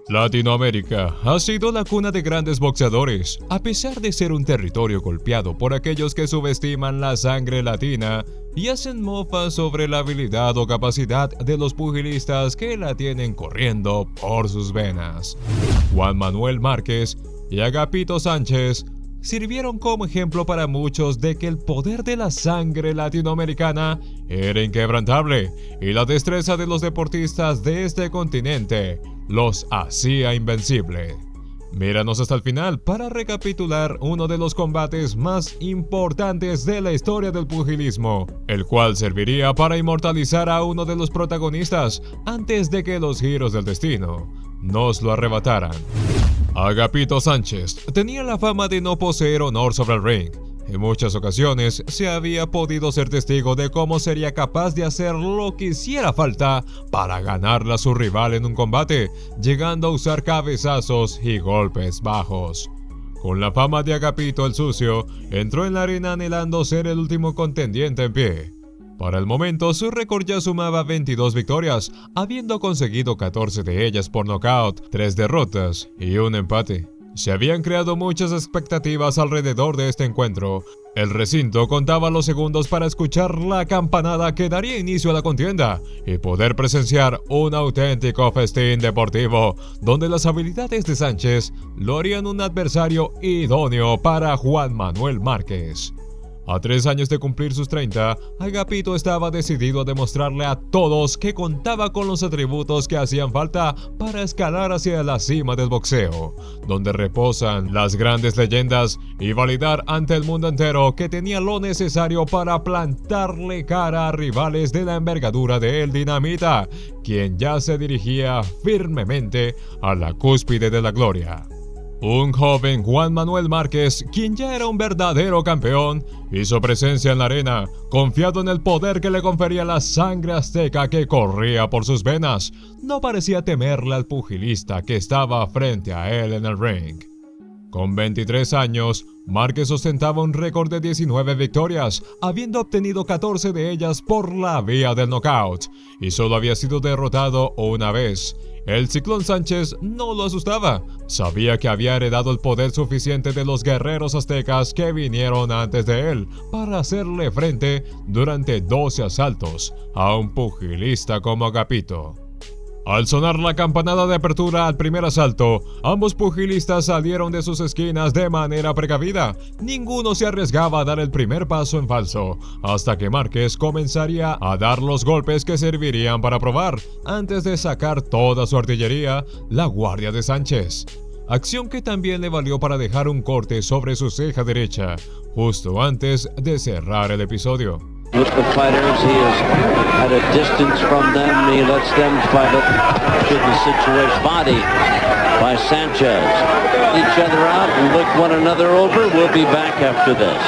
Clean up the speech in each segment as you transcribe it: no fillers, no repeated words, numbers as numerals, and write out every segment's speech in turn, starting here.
Latinoamérica ha sido la cuna de grandes boxeadores, a pesar de ser un territorio golpeado por aquellos que subestiman la sangre latina y hacen mofa sobre la habilidad o capacidad de los pugilistas que la tienen corriendo por sus venas. Juan Manuel Márquez y Agapito Sánchez sirvieron como ejemplo para muchos de que el poder de la sangre latinoamericana era inquebrantable y la destreza de los deportistas de este continente los hacía invencibles. Míranos hasta el final para recapitular uno de los combates más importantes de la historia del pugilismo, el cual serviría para inmortalizar a uno de los protagonistas antes de que los giros del destino nos lo arrebataran. Agapito Sánchez tenía la fama de no poseer honor sobre el ring. En muchas ocasiones se había podido ser testigo de cómo sería capaz de hacer lo que hiciera falta para ganarle a su rival en un combate, llegando a usar cabezazos y golpes bajos. Con la fama de Agapito el Sucio, entró en la arena anhelando ser el último contendiente en pie. Para el momento, su récord ya sumaba 22 victorias, habiendo conseguido 14 de ellas por nocaut, 3 derrotas y un empate. Se habían creado muchas expectativas alrededor de este encuentro. El recinto contaba los segundos para escuchar la campanada que daría inicio a la contienda y poder presenciar un auténtico festín deportivo, donde las habilidades de Sánchez lo harían un adversario idóneo para Juan Manuel Márquez. A 3 años de cumplir sus 30, Agapito estaba decidido a demostrarle a todos que contaba con los atributos que hacían falta para escalar hacia la cima del boxeo, donde reposan las grandes leyendas, y validar ante el mundo entero que tenía lo necesario para plantarle cara a rivales de la envergadura de El Dinamita, quien ya se dirigía firmemente a la cúspide de la gloria. Un joven Juan Manuel Márquez, quien ya era un verdadero campeón, hizo presencia en la arena, confiado en el poder que le confería la sangre azteca que corría por sus venas. No parecía temerle al pugilista que estaba frente a él en el ring. Con 23 años, Márquez ostentaba un récord de 19 victorias, habiendo obtenido 14 de ellas por la vía del knockout, y solo había sido derrotado una vez. El Ciclón Sánchez no lo asustaba. Sabía que había heredado el poder suficiente de los guerreros aztecas que vinieron antes de él para hacerle frente durante 12 asaltos a un pugilista como Agapito. Al sonar la campanada de apertura al primer asalto, ambos pugilistas salieron de sus esquinas de manera precavida. Ninguno se arriesgaba a dar el primer paso en falso, hasta que Márquez comenzaría a dar los golpes que servirían para probar, antes de sacar toda su artillería, la guardia de Sánchez. Acción que también le valió para dejar un corte sobre su ceja derecha, justo antes de cerrar el episodio. With the fighters, he is at a distance from them. He lets them fight it. Should the situation body by Sanchez. Each other out and look one another over. We'll be back after this.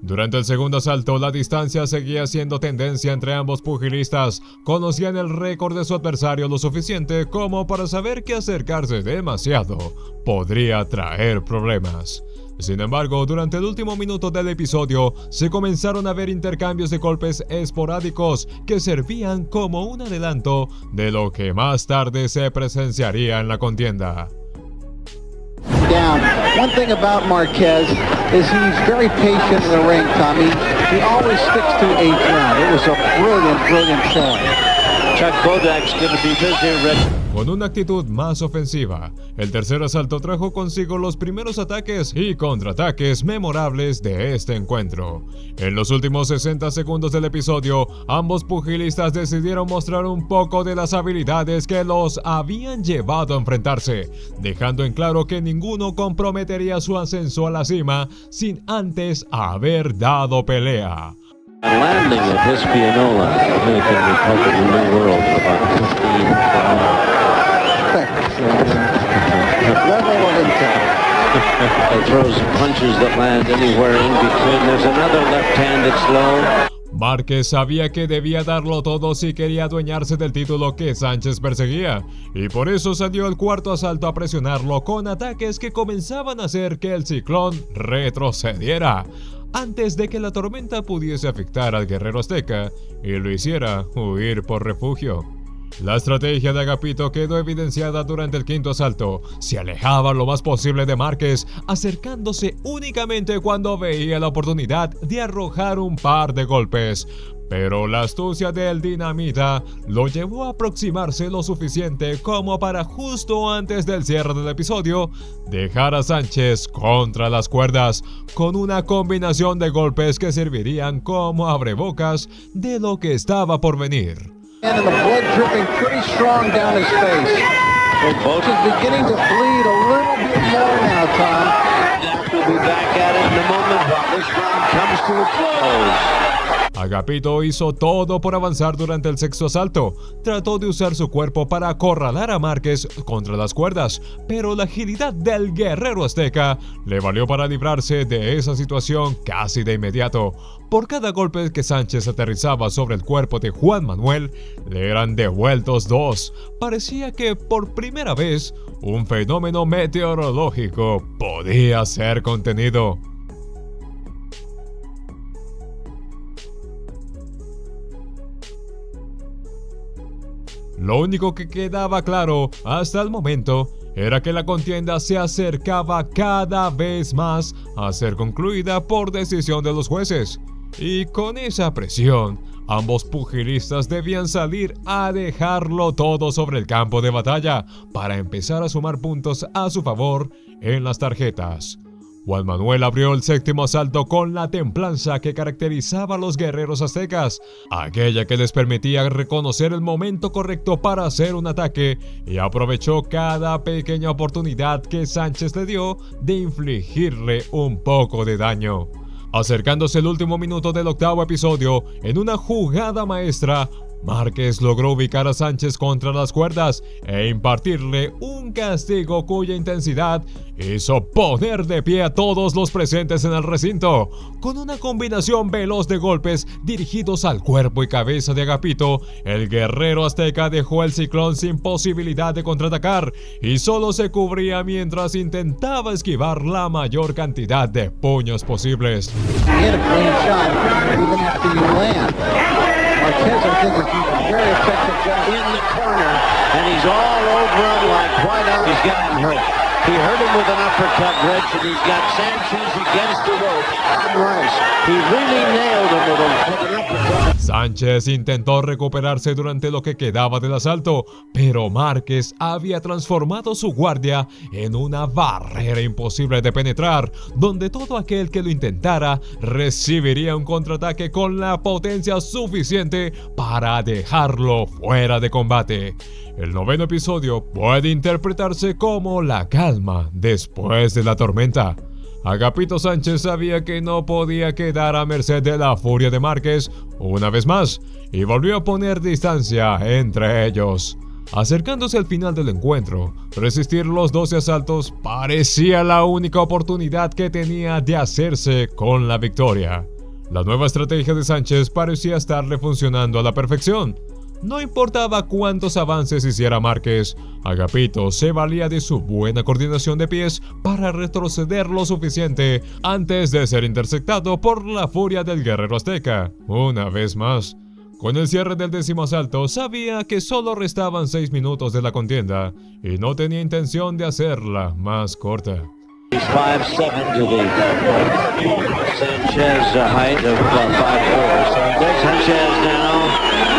Durante el segundo asalto, la distancia seguía siendo tendencia entre ambos pugilistas. Conocían el récord de su adversario lo suficiente como para saber que acercarse demasiado podría traer problemas. Sin embargo, durante el último minuto del episodio, se comenzaron a ver intercambios de golpes esporádicos que servían como un adelanto de lo que más tarde se presenciaría en la contienda. Down. One thing about Marquez is he's very patient in the ring, Tommy. He always sticks to 8th round. It was a brilliant showing. Chuck Bodak's going to be busy ready. Con una actitud más ofensiva, el tercer asalto trajo consigo los primeros ataques y contraataques memorables de este encuentro. En los últimos 60 segundos del episodio, ambos pugilistas decidieron mostrar un poco de las habilidades que los habían llevado a enfrentarse, dejando en claro que ninguno comprometería su ascenso a la cima sin antes haber dado pelea. Landing at Hispaniola, Dominican Republic, in New World, about 15 level of intent. He throws punches that land anywhere in between. There's another left-handed slow. Márquez sabía que debía darlo todo si quería adueñarse del título que Sánchez perseguía, y por eso salió el cuarto asalto a presionarlo con ataques que comenzaban a hacer que el Ciclón retrocediera, antes de que la tormenta pudiese afectar al guerrero azteca y lo hiciera huir por refugio. La estrategia de Agapito quedó evidenciada durante el quinto asalto. Se alejaba lo más posible de Márquez, acercándose únicamente cuando veía la oportunidad de arrojar un par de golpes. Pero la astucia del Dinamita lo llevó a aproximarse lo suficiente como para justo antes del cierre del episodio dejar a Sánchez contra las cuerdas con una combinación de golpes que servirían como abrebocas de lo que estaba por venir. And the blood dripping pretty strong down his face. So Boch is beginning to bleed a little bit more now, Tom. We'll be back at it in a moment while this round comes to a close. Agapito hizo todo por avanzar durante el sexto asalto. Trató de usar su cuerpo para acorralar a Márquez contra las cuerdas, pero la agilidad del guerrero azteca le valió para librarse de esa situación casi de inmediato. Por cada golpe que Sánchez aterrizaba sobre el cuerpo de Juan Manuel, le eran devueltos dos. Parecía que por primera vez un fenómeno meteorológico podía ser contenido. Lo único que quedaba claro hasta el momento era que la contienda se acercaba cada vez más a ser concluida por decisión de los jueces. Y con esa presión, ambos pugilistas debían salir a dejarlo todo sobre el campo de batalla para empezar a sumar puntos a su favor en las tarjetas. Juan Manuel abrió el séptimo asalto con la templanza que caracterizaba a los guerreros aztecas, aquella que les permitía reconocer el momento correcto para hacer un ataque, y aprovechó cada pequeña oportunidad que Sánchez le dio de infligirle un poco de daño. Acercándose el último minuto del octavo episodio, en una jugada maestra, Márquez logró ubicar a Sánchez contra las cuerdas e impartirle un castigo cuya intensidad hizo poner de pie a todos los presentes en el recinto. Con una combinación veloz de golpes dirigidos al cuerpo y cabeza de Agapito, el guerrero azteca dejó el ciclón sin posibilidad de contraatacar y solo se cubría mientras intentaba esquivar la mayor cantidad de puños posibles. Marquez, I think, is a very effective guy In the corner, and he's all over him like white out. He's gotten hurt. He hurt him with an uppercut, Rich, and he's got Sanchez against the rope. Rice. He really nailed him with an uppercut. Sánchez intentó recuperarse durante lo que quedaba del asalto, pero Márquez había transformado su guardia en una barrera imposible de penetrar, donde todo aquel que lo intentara recibiría un contraataque con la potencia suficiente para dejarlo fuera de combate. El noveno episodio puede interpretarse como la calma después de la tormenta. Agapito Sánchez sabía que no podía quedar a merced de la furia de Márquez una vez más y volvió a poner distancia entre ellos. Acercándose al final del encuentro, resistir los 12 asaltos parecía la única oportunidad que tenía de hacerse con la victoria. La nueva estrategia de Sánchez parecía estarle funcionando a la perfección. No importaba cuántos avances hiciera Márquez, Agapito se valía de su buena coordinación de pies para retroceder lo suficiente antes de ser interceptado por la furia del guerrero azteca, una vez más. Con el cierre del décimo asalto, sabía que solo restaban 6 minutos de la contienda y no tenía intención de hacerla más corta. 5'7" to the Sanchez height of 5'4". Sanchez now.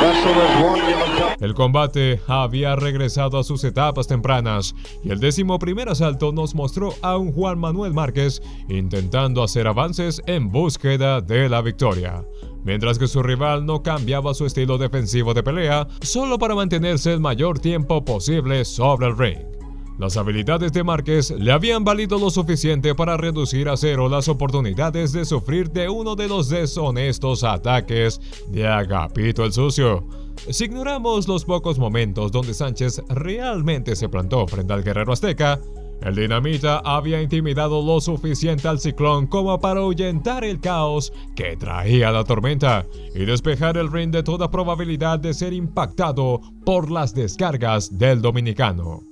Russell has warned him. El combate había regresado a sus etapas tempranas y el 11º asalto nos mostró a un Juan Manuel Márquez intentando hacer avances en búsqueda de la victoria, mientras que su rival no cambiaba su estilo defensivo de pelea solo para mantenerse el mayor tiempo posible sobre el ring. Las habilidades de Márquez le habían valido lo suficiente para reducir a cero las oportunidades de sufrir de uno de los deshonestos ataques de Agapito el Sucio. Si ignoramos los pocos momentos donde Sánchez realmente se plantó frente al guerrero azteca, el Dinamita había intimidado lo suficiente al Ciclón como para ahuyentar el caos que traía la tormenta y despejar el ring de toda probabilidad de ser impactado por las descargas del dominicano.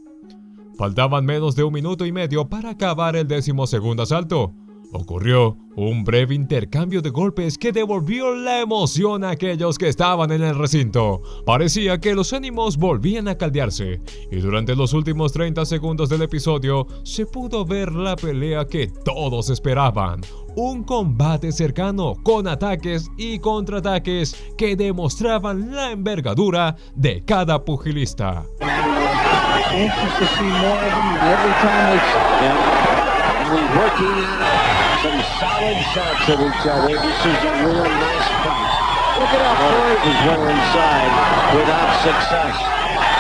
Faltaban menos de 1 minuto y medio para acabar el 12º asalto. Ocurrió un breve intercambio de golpes que devolvió la emoción a aquellos que estaban en el recinto. Parecía que los ánimos volvían a caldearse, y durante los últimos 30 segundos del episodio se pudo ver la pelea que todos esperaban. Un combate cercano con ataques y contraataques que demostraban la envergadura de cada pugilista. Anxious to see more of them every time We're working some solid shots at each other. This is a real nice fight. Look it up, Is one inside without success.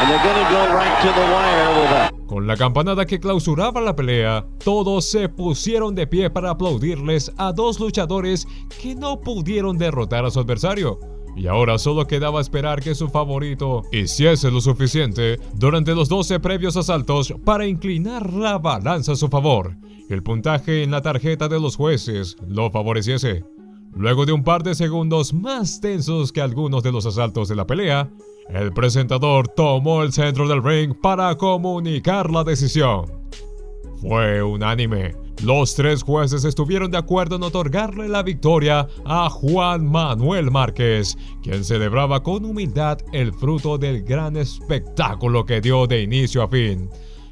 And they're going to go right to the wire with a... Con la campanada que clausuraba la pelea, todos se pusieron de pie para aplaudirles a dos luchadores que no pudieron derrotar a su adversario. Y ahora solo quedaba esperar que su favorito hiciese lo suficiente durante los 12 previos asaltos para inclinar la balanza a su favor. El puntaje en la tarjeta de los jueces lo favoreciese. Luego de un par de segundos más tensos que algunos de los asaltos de la pelea, el presentador tomó el centro del ring para comunicar la decisión. Fue unánime. Los 3 jueces estuvieron de acuerdo en otorgarle la victoria a Juan Manuel Márquez, quien celebraba con humildad el fruto del gran espectáculo que dio de inicio a fin.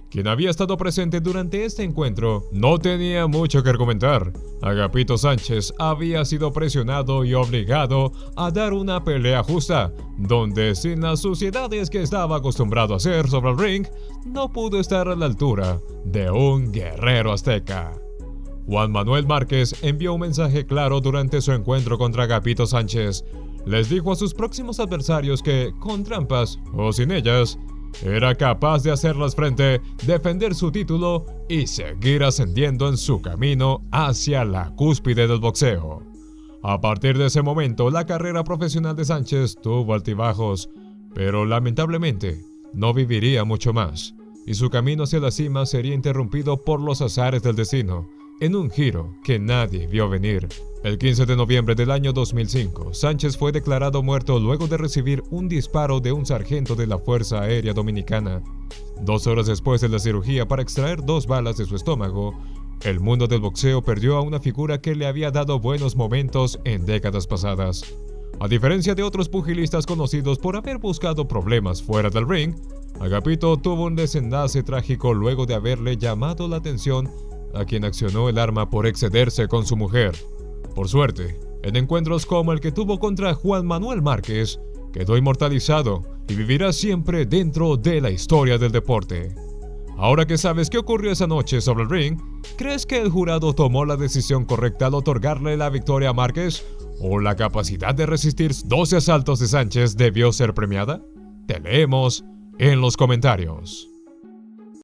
Quien había estado presente durante este encuentro no tenía mucho que argumentar. Agapito Sánchez había sido presionado y obligado a dar una pelea justa, donde sin las suciedades que estaba acostumbrado a hacer sobre el ring, no pudo estar a la altura de un guerrero azteca. Juan Manuel Márquez envió un mensaje claro durante su encuentro contra Agapito Sánchez. Les dijo a sus próximos adversarios que, con trampas o sin ellas, era capaz de hacerlas frente, defender su título y seguir ascendiendo en su camino hacia la cúspide del boxeo. A partir de ese momento, la carrera profesional de Sánchez tuvo altibajos, pero lamentablemente no viviría mucho más, y su camino hacia la cima sería interrumpido por los azares del destino, en un giro que nadie vio venir. El 15 de noviembre del año 2005, Sánchez fue declarado muerto luego de recibir un disparo de un sargento de la Fuerza Aérea Dominicana. 2 horas después de la cirugía para extraer 2 balas de su estómago, el mundo del boxeo perdió a una figura que le había dado buenos momentos en décadas pasadas. A diferencia de otros pugilistas conocidos por haber buscado problemas fuera del ring, Agapito tuvo un desenlace trágico luego de haberle llamado la atención a quien accionó el arma por excederse con su mujer. Por suerte, en encuentros como el que tuvo contra Juan Manuel Márquez, quedó inmortalizado y vivirá siempre dentro de la historia del deporte. Ahora que sabes qué ocurrió esa noche sobre el ring, ¿crees que el jurado tomó la decisión correcta al otorgarle la victoria a Márquez? ¿O la capacidad de resistir 12 asaltos de Sánchez debió ser premiada? Te leemos en los comentarios.